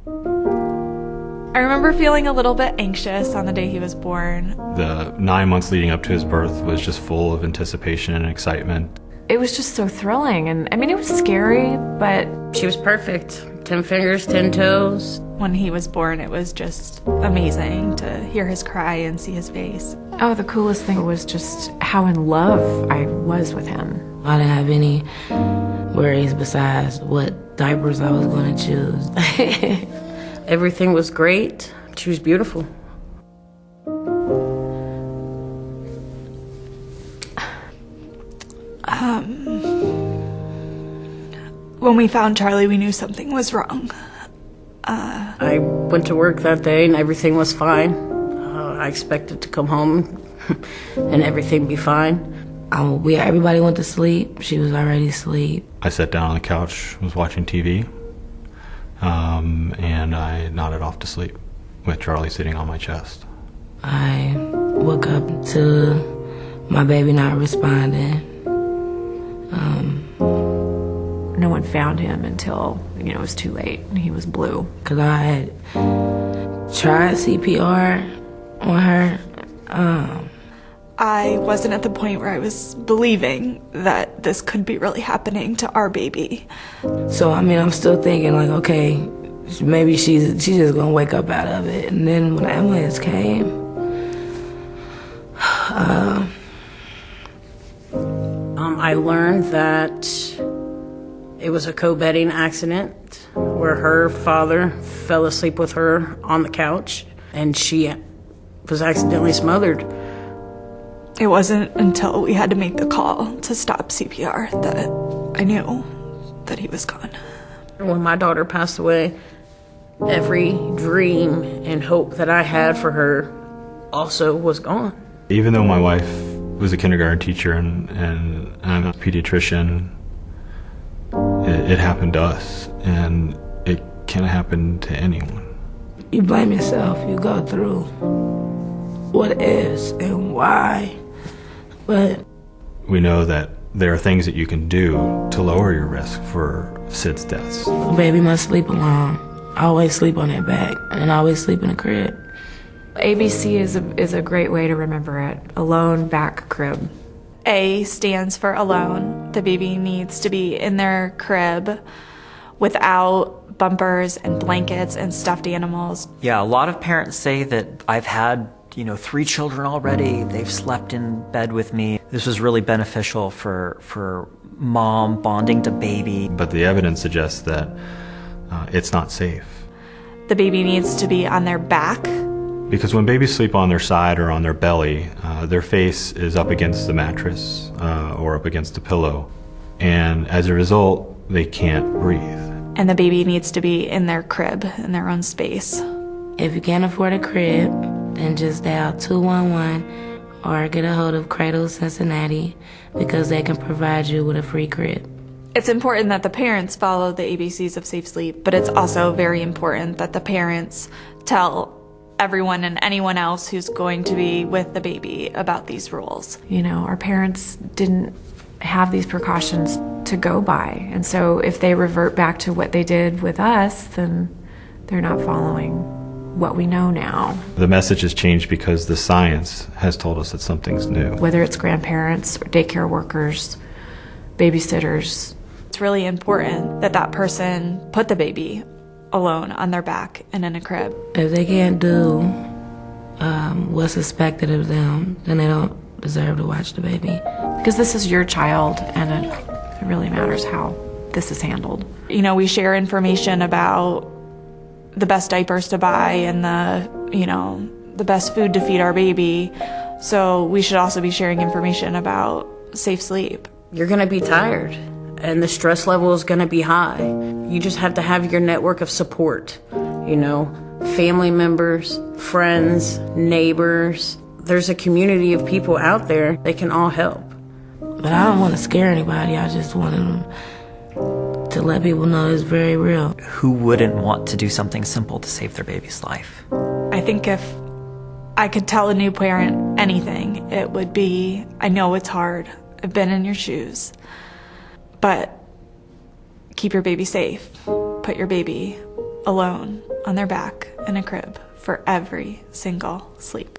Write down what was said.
I remember feeling a little bit anxious on the day he was born. The 9 months leading up to his birth was just full of anticipation and excitement. It was just so thrilling, and I mean, it was scary, but she was perfect. 10 fingers, 10 toes. When he was born, it was just amazing to hear his cry and see his face. Oh, the coolest thing was just how in love I was with him. I didn't have any worries besides what diapers I was going to choose. Everything was great. She was beautiful. When we found Charlie, we knew something was wrong. I went to work that day and everything was fine. I expected to come home and everything be fine. Everybody went to sleep. She was already asleep. I sat down on the couch, was watching TV, and I nodded off to sleep with Charlie sitting on my chest. I woke up to my baby not responding. No one found him until, it was too late. He was blue. Because I had tried CPR on her. I wasn't at the point where I was believing that this could be really happening to our baby. So, I'm still thinking, like, okay, maybe she's just going to wake up out of it. And then when the ambulance came, I learned that it was a co-bedding accident where her father fell asleep with her on the couch and she was accidentally smothered. It wasn't until we had to make the call to stop CPR that I knew that he was gone. When my daughter passed away, every dream and hope that I had for her also was gone. Even though my wife was a kindergarten teacher and I'm a pediatrician, it happened to us, and it can happen to anyone. You blame yourself. You go through what is and why, but we know that there are things that you can do to lower your risk for Sid's deaths. Baby must sleep alone. I always sleep on their back, and I always sleep in a crib. ABC is a great way to remember it. Alone back crib. A stands for alone. The baby needs to be in their crib without bumpers and blankets and stuffed animals. Yeah, a lot of parents say that I've had, 3 children already. They've slept in bed with me. This was really beneficial for mom bonding to baby. But the evidence suggests that it's not safe. The baby needs to be on their back. Because when babies sleep on their side or on their belly, their face is up against the mattress or up against the pillow. And as a result, they can't breathe. And the baby needs to be in their crib, in their own space. If you can't afford a crib, then just dial 211 or get a hold of Cradle Cincinnati because they can provide you with a free crib. It's important that the parents follow the ABCs of Safe Sleep, but it's also very important that the parents tell everyone and anyone else who's going to be with the baby about these rules. Our parents didn't have these precautions to go by. And so if they revert back to what they did with us, then they're not following what we know now. The message has changed because the science has told us that something's new. Whether it's grandparents, or daycare workers, babysitters. It's really important that that person put the baby alone on their back and in a crib. If they can't do what's expected of them, then they don't deserve to watch the baby. Because this is your child, and it really matters how this is handled. We share information about the best diapers to buy and the best food to feed our baby. So we should also be sharing information about safe sleep. You're going to be tired, and the stress level is going to be high. You just have to have your network of support, family members, friends, neighbors. There's a community of people out there that can all help. But I don't want to scare anybody. I just want them to let people know it's very real. Who wouldn't want to do something simple to save their baby's life? I think if I could tell a new parent anything, it would be, I know it's hard. I've been in your shoes. But keep your baby safe. Put your baby alone on their back in a crib for every single sleep.